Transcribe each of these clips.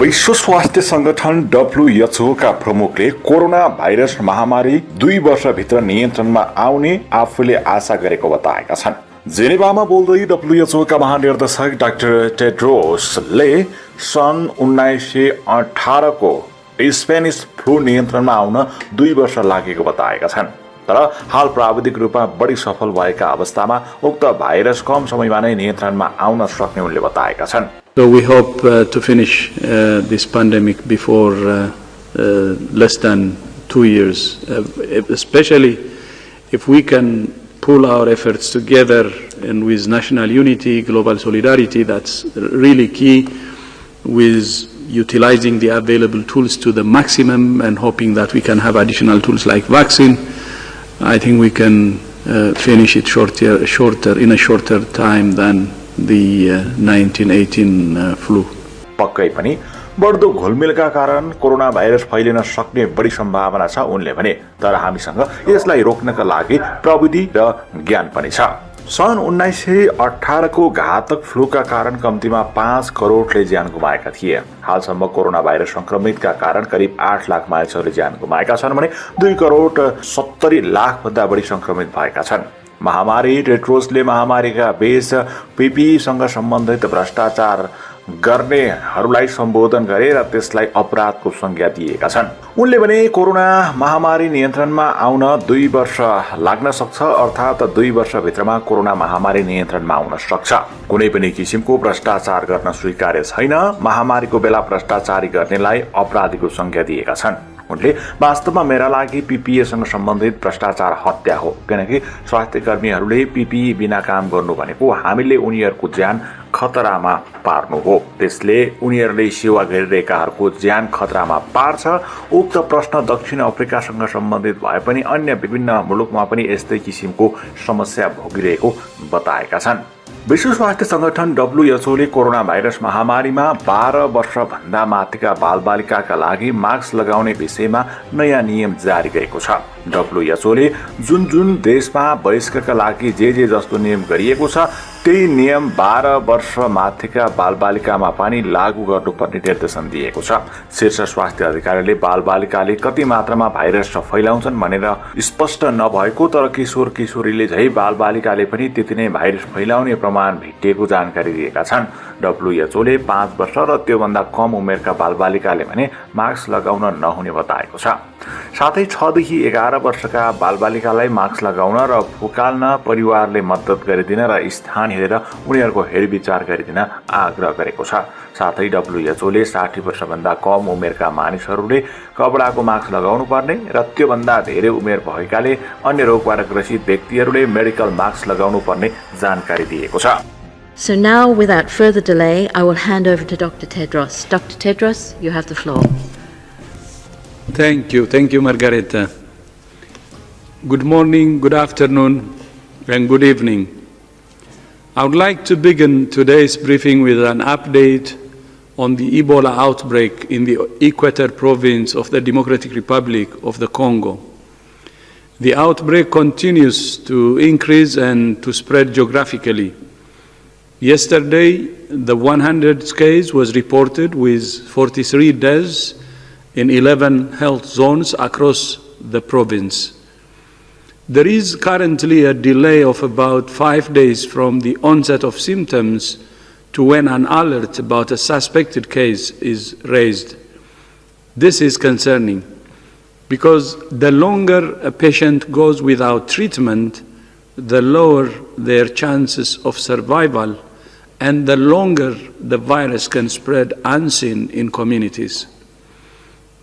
विश्व स्वास्थ्य संगठन WHO का प्रमुखले कोरोना भाइरस महामारी 2 वर्षभित्र नियन्त्रणमा आउने आफूले आशा गरेको बताएका छन्। जेनेभामा बोल्दै WHO का महानिर्देशक डाक्टर टेड्रोसले सन् 1918 को स्पेनिस फ्लू नियन्त्रणमा आउन 2 वर्ष लागेको बताएका छन्। तर हाल प्राविधिक रूपमा बढी सफल भएका अवस्थामा उक्त भाइरस कम समयमा नै नियन्त्रणमा आउन सक्ने उनले बताएका छन्। So we hope to finish this pandemic before less than 2 years, especially if we can pull our efforts together and with national unity, global solidarity. That's really key, with utilizing the available tools to the maximum and hoping that we can have additional tools like vaccine. I think we can finish it in a shorter time than the 1918 flu. पक्कै पनि बढ्दो घुलमिलका कारण corona virus Phalen सक्ने बढी सम्भावना छ उनले भने। तर हामीसँग यसलाई रोक्नका लागि प्रविधि र ज्ञान पनि छ। सन् 1918 को घातक फ्लूका कारण कम्तीमा 5 करोडले ज्यान गुमाएका थिए। हालसम्म कोरोना भाइरस संक्रमितका कारण करिब 8 लाख मानिसहरूले ज्यान गुमाएका छन् भने 2 करोड 70 लाख भन्दा बढी संक्रमित भएका छन्। महामारी टेड्रोसले महामारीका बीच पीपीईसँग सम्बन्धित भ्रष्टाचार गर्नेहरूलाई सम्बोधन गरे र त्यसलाई अपराधको संज्ञा दिएका छन्। उनले भने कोरोना महामारी नियन्त्रणमा आउन 2 वर्ष लाग्न सक्छ, अर्थात् 2 वर्षभित्रमा कोरोना महामारी नियन्त्रणमा आउन सक्छ। कुनै पनि किसिमको भ्रष्टाचार गर्न स्वीकार्य छैन। महामारीको बेला भ्रष्टाचारी गर्नेलाई अपराधीको संज्ञा दिएका छन्। उनले वास्तवमा मेरा लागि पीपीईसँग सम्बन्धित भ्रष्टाचार हत्या हो, किनकि स्वास्थ्य कर्मीहरूले पीपीई बिना काम गर्नु भनेको हामीले उनीहरूको ज्यान खतरामा पार्नु हो। त्यसले उनीहरूले सेवा गरिरहेकाहरूको ज्यान खतरामा पार्छ। उक्त प्रश्न दक्षिण अफ्रिकासँग सम्बन्धित भए पनि अन्य विभिन्न मुलुकमा पनि यस्तै किसिमको समस्या भोगिरहेको बताएका छन्। विश्व स्वास्थ्य संगठन WHO ले कोरोना भाइरस महामारीमा 12 वर्षभन्दा माथिका बालबालिकाका लागि मास्क लगाउने विषयमा नयाँ नियम जारी गरेको छ। WHO ले जुन देशमा वयस्कका लागि जे जस्तो नियम गरिएको छ त्यही नियम 12 वर्ष माथिका बालबालिकामा पनि लागू गर्नुपर्ने निर्देशन दिएको छ। शीर्ष स्वास्थ्य अधिकारीले बालबालिकाले कति मात्रामा भाइरस फैलाउँछन् भनेर स्पष्ट नभएको तर किशोर किशोरीले झै बालबालिकाले पनि त्यति नै भाइरस फैलाउने प्रमाण भेटिएको जानकारी दिएका छन्। WHO ले 5 वर्ष र त्योभन्दा कम उमेरका बालबालिकाले भने मास्क लगाउन नहुने बताएको छ। साथै 6 देखि 11 वर्षका बालबालिकालाई मास्क लगाउन र फुकाल्न परिवारले मद्दत गरिदिन र स्थान हेरेर उनीहरूको हेरविचार गरिदिन आग्रह गरेको छ। साथै WHO ले 60 वर्षभन्दा कम उमेरका मानिसहरूले कपडाको मास्क लगाउनु पर्ने र त्योभन्दा धेरै उमेर भएकाले अन्य रोगबाट ग्रसित व्यक्तिहरूले मेडिकल मास्क लगाउनु पर्ने जानकारी दिएको छ। So now, without further delay, I will hand over to Dr. Tedros. Dr. Tedros, you have the floor. Thank you, Margareta. Good morning, good afternoon, and good evening. I would like to begin today's briefing with an update on the Ebola outbreak in the Equator province of the Democratic Republic of the Congo. The outbreak continues to increase and to spread geographically. Yesterday, the 100th case was reported with 43 deaths in 11 health zones across the province. There is currently a delay of about 5 days from the onset of symptoms to when an alert about a suspected case is raised. This is concerning because the longer a patient goes without treatment, the lower their chances of survival and the longer the virus can spread unseen in communities.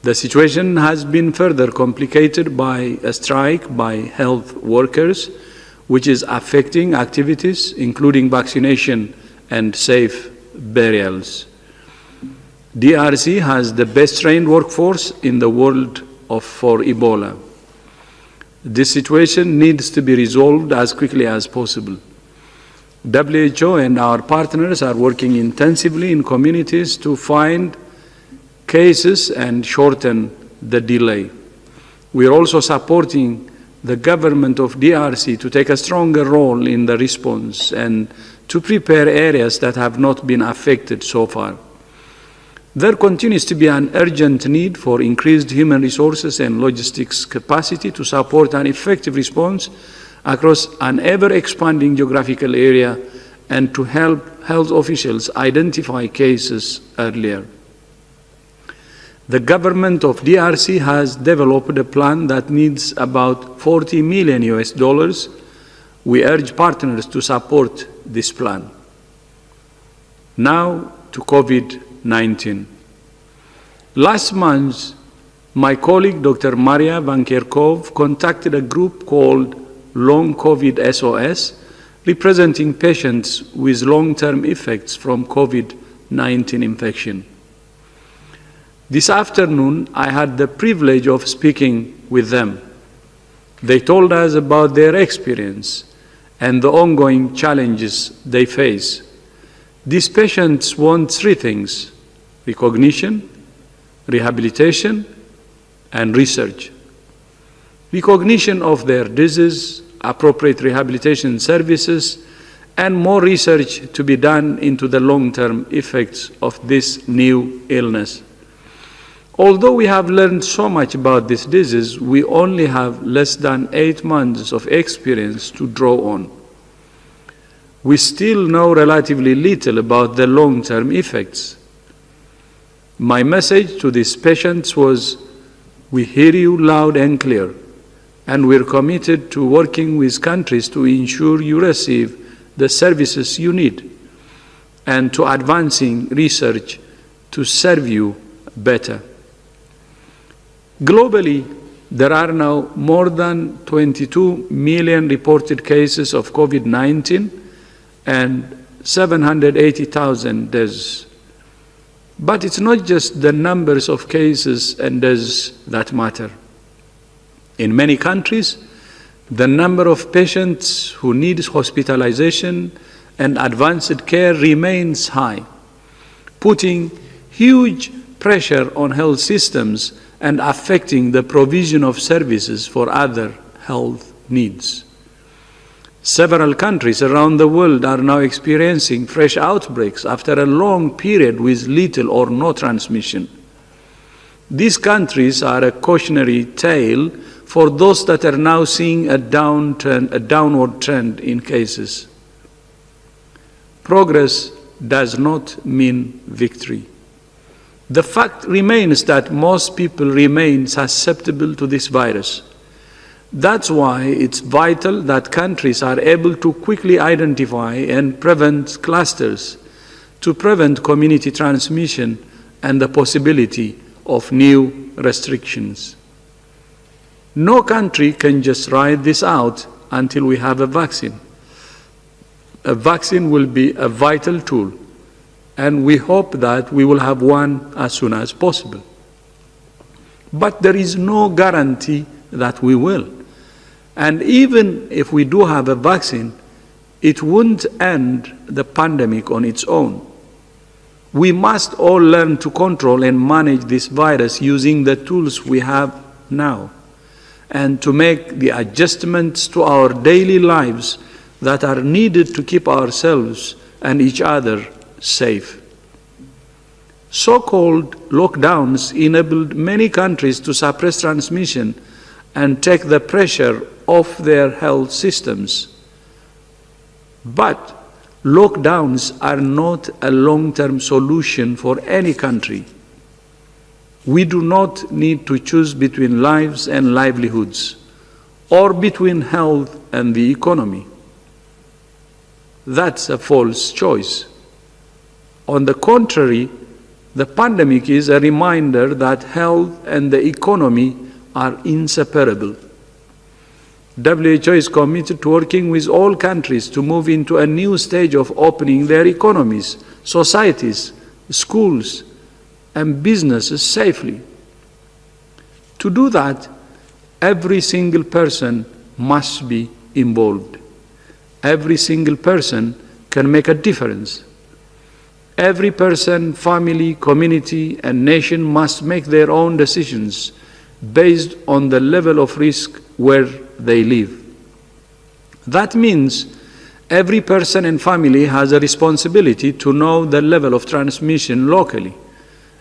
The situation has been further complicated by a strike by health workers, which is affecting activities including vaccination and safe burials. DRC has the best trained workforce in the world for Ebola. This situation needs to be resolved as quickly as possible. WHO and our partners are working intensively in communities to find cases and shorten the delay. We are also supporting the government of DRC to take a stronger role in the response and to prepare areas that have not been affected so far. There continues to be an urgent need for increased human resources and logistics capacity to support an effective response across an ever-expanding geographical area and to help health officials identify cases earlier. The government of DRC has developed a plan that needs about $40 million US. We urge partners to support this plan. Now to COVID-19. Last month, my colleague Dr. Maria Van Kerkhove contacted a group called Long COVID SOS, representing patients with long-term effects from COVID-19 infection. This afternoon, I had the privilege of speaking with them. They told us about their experience and the ongoing challenges they face. These patients want three things: recognition, rehabilitation, and research. Recognition of their disease, appropriate rehabilitation services, and more research to be done into the long-term effects of this new illness. Although we have learned so much about this disease, we only have less than 8 months of experience to draw on. We still know relatively little about the long-term effects. My message to these patients was, we hear you loud and clear, and we're committed to working with countries to ensure you receive the services you need and to advancing research to serve you better. Globally, there are now more than 22 million reported cases of COVID-19 and 780,000 deaths. But it's not just the numbers of cases and deaths that matter. In many countries, the number of patients who need hospitalization and advanced care remains high, putting huge pressure on health systems and affecting the provision of services for other health needs. Several countries around the world are now experiencing fresh outbreaks after a long period with little or no transmission. These countries are a cautionary tale for those that are now seeing a downward trend in cases. Progress does not mean victory. The fact remains that most people remain susceptible to this virus. That's why it's vital that countries are able to quickly identify and prevent clusters to prevent community transmission and the possibility of new restrictions. No country can just ride this out until we have a vaccine. A vaccine will be a vital tool, and we hope that we will have one as soon as possible. But there is no guarantee that we will. And even if we do have a vaccine, it won't end the pandemic on its own. We must all learn to control and manage this virus using the tools we have now, and to make the adjustments to our daily lives that are needed to keep ourselves and each other safe. So-called lockdowns enabled many countries to suppress transmission and take the pressure off their health systems. But lockdowns are not a long-term solution for any country. We do not need to choose between lives and livelihoods, or between health and the economy. That's a false choice. On the contrary, the pandemic is a reminder that health and the economy are inseparable. WHO is committed to working with all countries to move into a new stage of opening their economies, societies, schools, and businesses safely. To do that, every single person must be involved. Every single person can make a difference. Every person, family, community, and nation must make their own decisions based on the level of risk where they live. That means every person and family has a responsibility to know the level of transmission locally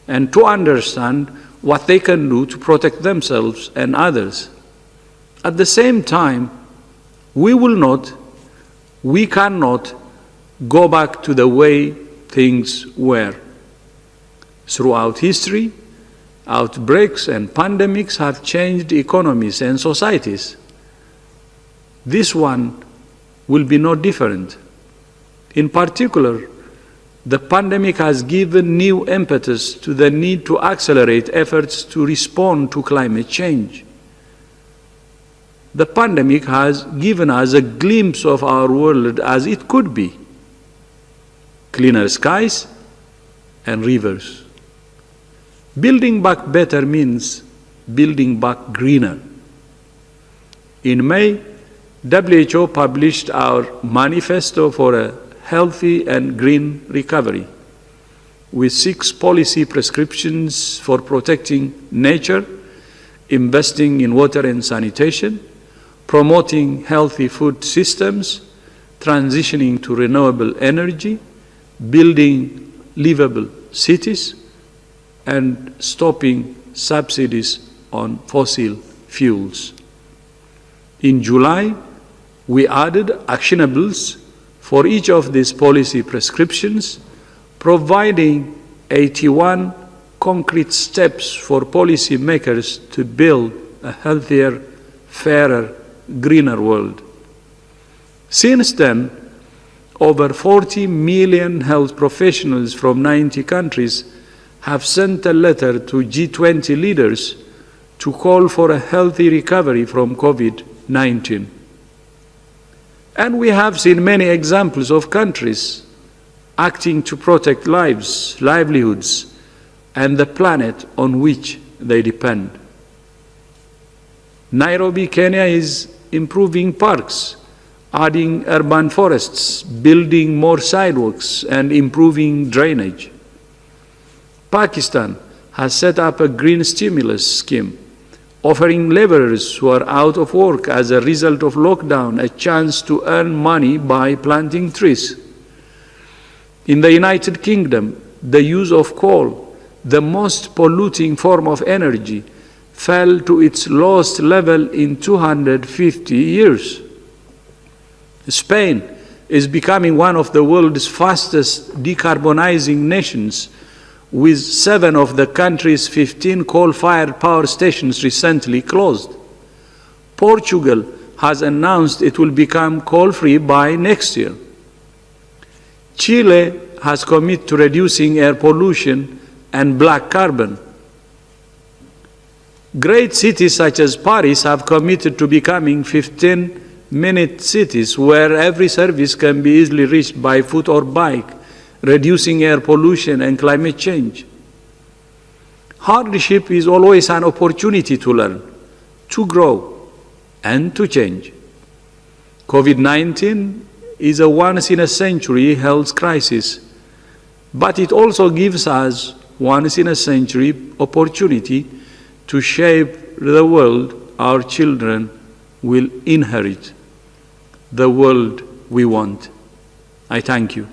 and to understand what they can do to protect themselves and others. At the same time, we cannot go back to the way things were. Throughout history, outbreaks and pandemics have changed economies and societies. This one will be no different. In particular, the pandemic has given new impetus to the need to accelerate efforts to respond to climate change. The pandemic has given us a glimpse of our world as it could be: cleaner skies and rivers. Building back better means building back greener. In May, WHO published our manifesto for a healthy and green recovery, with 6 policy prescriptions for protecting nature, investing in water and sanitation, promoting healthy food systems, transitioning to renewable energy, building livable cities, and stopping subsidies on fossil fuels. In July, we added actionables for each of these policy prescriptions, providing 81 concrete steps for policymakers to build a healthier, fairer, greener world. Since then, over 40 million health professionals from 90 countries have sent a letter to G20 leaders to call for a healthy recovery from COVID-19. And we have seen many examples of countries acting to protect lives, livelihoods, and the planet on which they depend. Nairobi, Kenya is improving parks, adding urban forests, building more sidewalks, and improving drainage. Pakistan has set up a green stimulus scheme, offering laborers who are out of work as a result of lockdown a chance to earn money by planting trees. In the United Kingdom, the use of coal, the most polluting form of energy, fell to its lowest level in 250 years. Spain is becoming one of the world's fastest decarbonizing nations, with 7 of the country's 15 coal-fired power stations recently closed. Portugal has announced it will become coal-free by next year. Chile has committed to reducing air pollution and black carbon. Great cities such as Paris have committed to becoming 15-minute cities where every service can be easily reached by foot or bike, reducing air pollution and climate change. Hardship is always an opportunity to learn, to grow, and to change. COVID-19 is a once-in-a-century health crisis, but it also gives us once-in-a-century opportunity to shape the world our children will inherit, the world we want. I thank you.